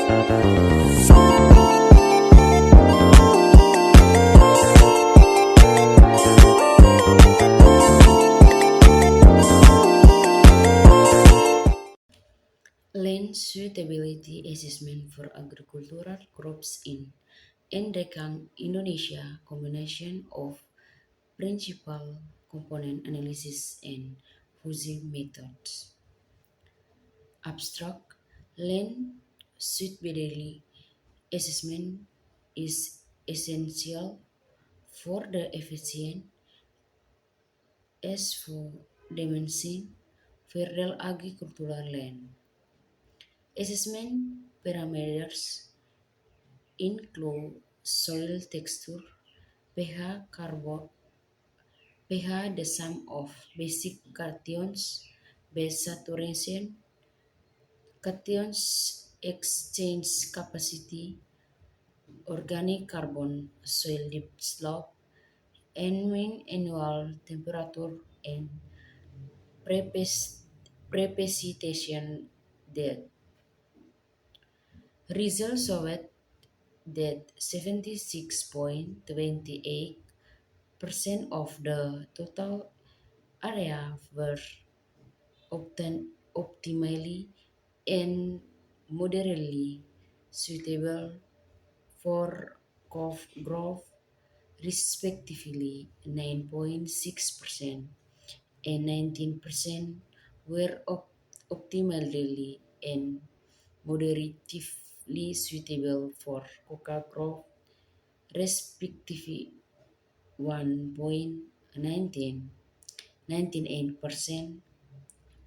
Land suitability assessment for agricultural crops in Endekang, Indonesia, combination of principal component analysis and fuzzy methods. Abstract land suitability assessment is essential for the efficient as for dimension federal agricultural land. Assessment parameters include soil texture, pH, carbon, pH, the sum of basic cations, base saturation, cations exchange capacity, organic carbon, soil depth slope, and mean annual temperature and precipitation depth. Results showed that 76.28% of the total area were optimally and moderately suitable for crop growth, respectively 9.6% and 19% were optimally and moderately suitable for coca growth, respectively 1.19, 98%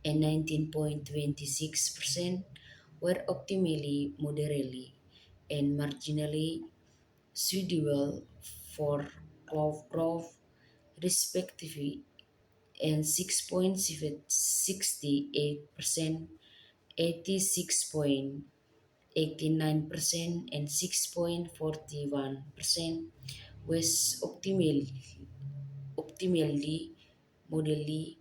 and 19.26% were optimally, moderately, and marginally suitable for clove growth, respectively, and 6.68%, 86.89%, and 6.41% was optimally, moderately,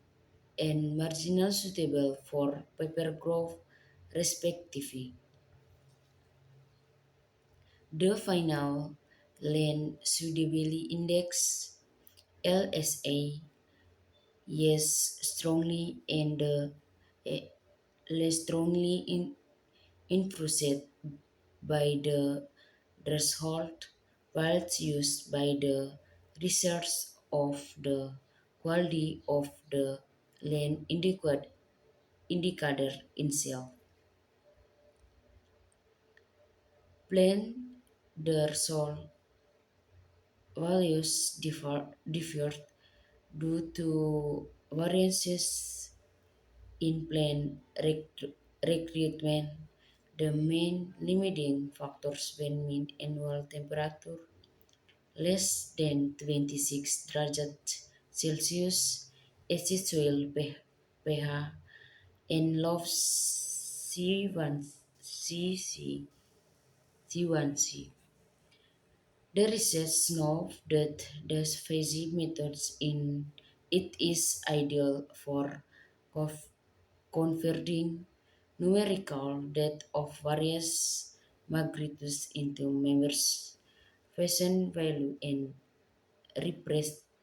and marginal suitable for paper growth, respectively. The final land suitability index (LSA) is strongly and less strongly influenced by the threshold values used by the research of the quality of the land indicator itself. Plan threshold values differ due to variances in plant recruitment. The main limiting factors when mean annual temperature less than 26 derajat Celsius, acid soil pH, and low C1C. The research notes that the fuzzy methods in it is ideal for converting numerical data of various magnitudes into members fashion value and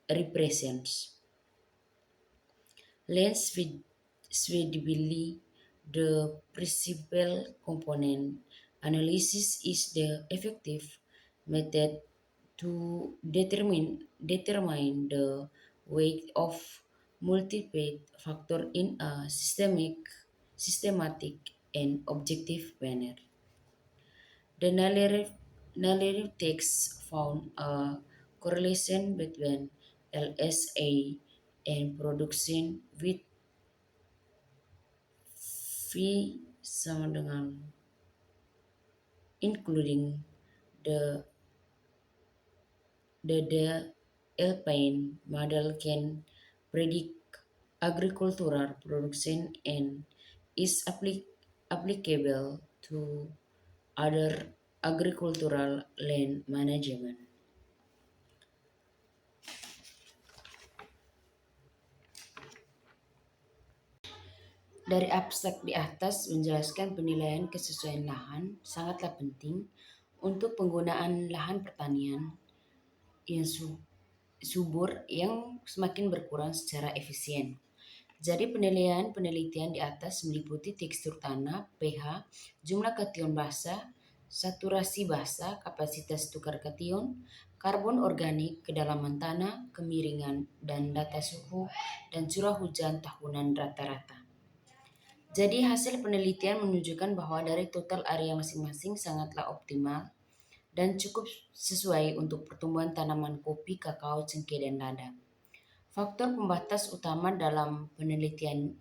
represents lens suitably. The principal component analysis is the effective method to determine the weight of multiple factor in a systematic and objective manner. The narrative text found a correlation between LSA and production with V sama dengan including the the Alpine model can predict agricultural production and is applicable to other agricultural land management. Dari abstrak di atas menjelaskan penilaian kesesuaian lahan sangatlah penting untuk penggunaan lahan pertanian yang subur yang semakin berkurang secara efisien. Jadi penelitian di atas meliputi tekstur tanah, pH, jumlah kation basa, saturasi basa, kapasitas tukar kation, karbon organik, kedalaman tanah, kemiringan, dan data suhu dan curah hujan tahunan rata-rata. Jadi hasil penelitian menunjukkan bahwa dari total area masing-masing sangatlah optimal dan cukup sesuai untuk pertumbuhan tanaman kopi, kakao, cengkeh, dan lada. Faktor pembatas utama dalam penelitian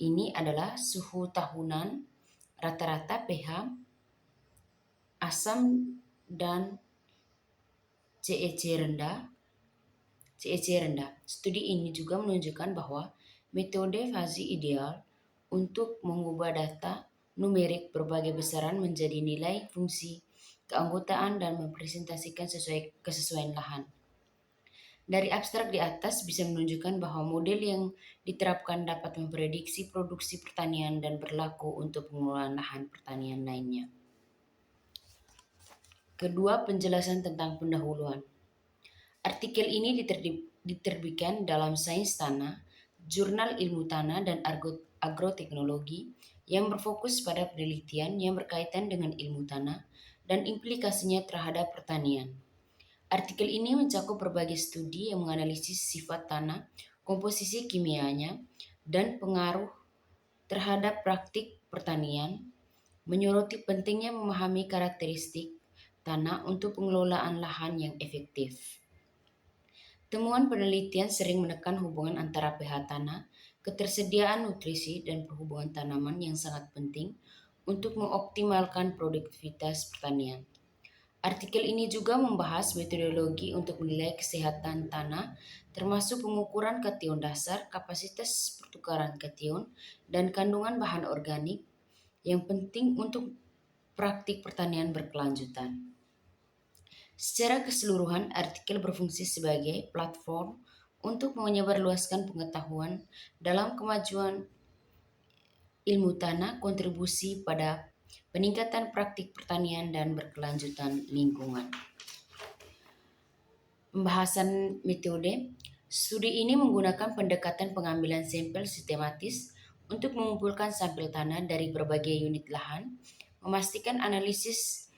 ini adalah suhu tahunan, rata-rata pH, asam, dan CEC rendah. Studi ini juga menunjukkan bahwa metode fuzzy ideal untuk mengubah data numerik berbagai besaran menjadi nilai fungsi keanggotaan dan mempresentasikan kesesuaian lahan. Dari abstrak di atas bisa menunjukkan bahwa model yang diterapkan dapat memprediksi produksi pertanian dan berlaku untuk pengelolaan lahan pertanian lainnya. Kedua, penjelasan tentang pendahuluan. Artikel ini diterbitkan dalam Sains Tanah, Jurnal Ilmu Tanah dan Agroteknologi yang berfokus pada penelitian yang berkaitan dengan ilmu tanah dan implikasinya terhadap pertanian. Artikel ini mencakup berbagai studi yang menganalisis sifat tanah, komposisi kimianya, dan pengaruh terhadap praktik pertanian, menyoroti pentingnya memahami karakteristik tanah untuk pengelolaan lahan yang efektif. Temuan penelitian sering menekan hubungan antara pH tanah, ketersediaan nutrisi, dan perhubungan tanaman yang sangat penting untuk mengoptimalkan produktivitas pertanian. Artikel ini juga membahas metodologi untuk menilai kesehatan tanah, termasuk pengukuran kation dasar, kapasitas pertukaran kation, dan kandungan bahan organik yang penting untuk praktik pertanian berkelanjutan. Secara keseluruhan, artikel berfungsi sebagai platform untuk menyebarluaskan pengetahuan dalam kemajuan ilmu tanah, kontribusi pada peningkatan praktik pertanian dan berkelanjutan lingkungan. Pembahasan metode. Studi ini menggunakan pendekatan pengambilan sampel sistematis untuk mengumpulkan sampel tanah dari berbagai unit lahan, memastikan analisis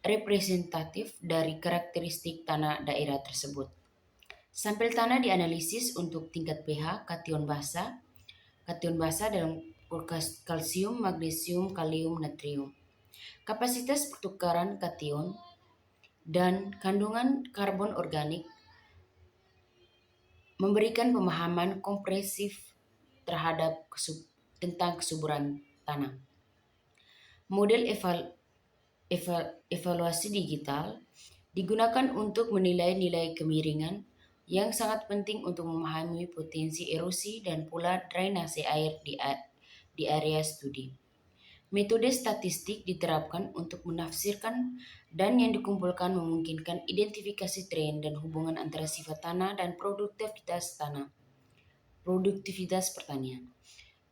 representatif dari karakteristik tanah daerah tersebut. Sampel tanah dianalisis untuk tingkat pH, kation basa dalam kalsium, magnesium, kalium, natrium, kapasitas pertukaran kation, dan kandungan karbon organik, memberikan pemahaman komprehensif terhadap tentang kesuburan tanah. Model evaluasi digital digunakan untuk menilai nilai kemiringan yang sangat penting untuk memahami potensi erosi dan pula drainase air di area studi. Metode statistik diterapkan untuk menafsirkan dan yang dikumpulkan memungkinkan identifikasi tren dan hubungan antara sifat tanah dan produktivitas pertanian.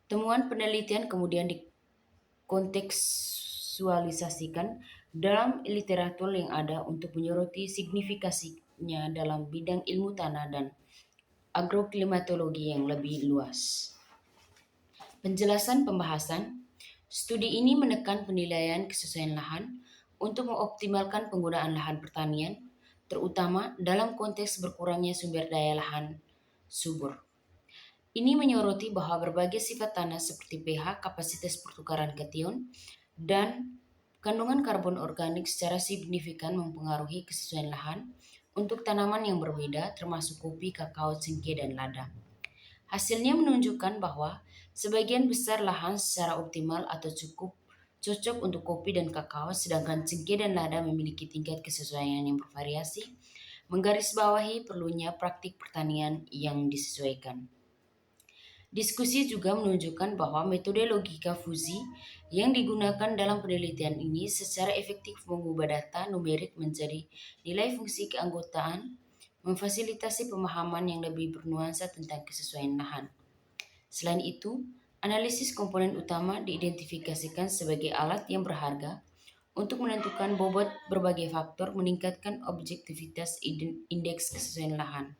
Temuan penelitian kemudian dikontekstualisasikan dalam literatur yang ada untuk menyoroti signifikasinya dalam bidang ilmu tanah dan agroklimatologi yang lebih luas. Penjelasan pembahasan. Studi ini menekan penilaian kesesuaian lahan untuk mengoptimalkan penggunaan lahan pertanian, terutama dalam konteks berkurangnya sumber daya lahan subur. Ini menyoroti bahwa berbagai sifat tanah seperti pH, kapasitas pertukaran kation, dan kandungan karbon organik secara signifikan mempengaruhi kesesuaian lahan untuk tanaman yang berbeda termasuk kopi, kakao, cengkeh, dan lada. Hasilnya menunjukkan bahwa sebagian besar lahan secara optimal atau cukup cocok untuk kopi dan kakao, sedangkan cengkeh dan lada memiliki tingkat kesesuaian yang bervariasi, menggarisbawahi perlunya praktik pertanian yang disesuaikan. Diskusi juga menunjukkan bahwa metode logika fuzzy yang digunakan dalam penelitian ini secara efektif mengubah data numerik menjadi nilai fungsi keanggotaan, memfasilitasi pemahaman yang lebih bernuansa tentang kesesuaian lahan. Selain itu, Analisis komponen utama diidentifikasikan sebagai alat yang berharga untuk menentukan bobot berbagai faktor meningkatkan objektivitas indeks kesesuaian lahan.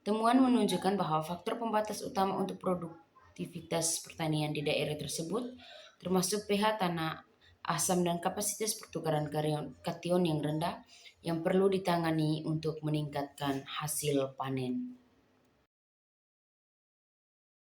Temuan menunjukkan bahwa faktor pembatas utama untuk produktivitas pertanian di daerah tersebut termasuk pH tanah, asam dan kapasitas pertukaran kation yang rendah yang perlu ditangani untuk meningkatkan hasil panen.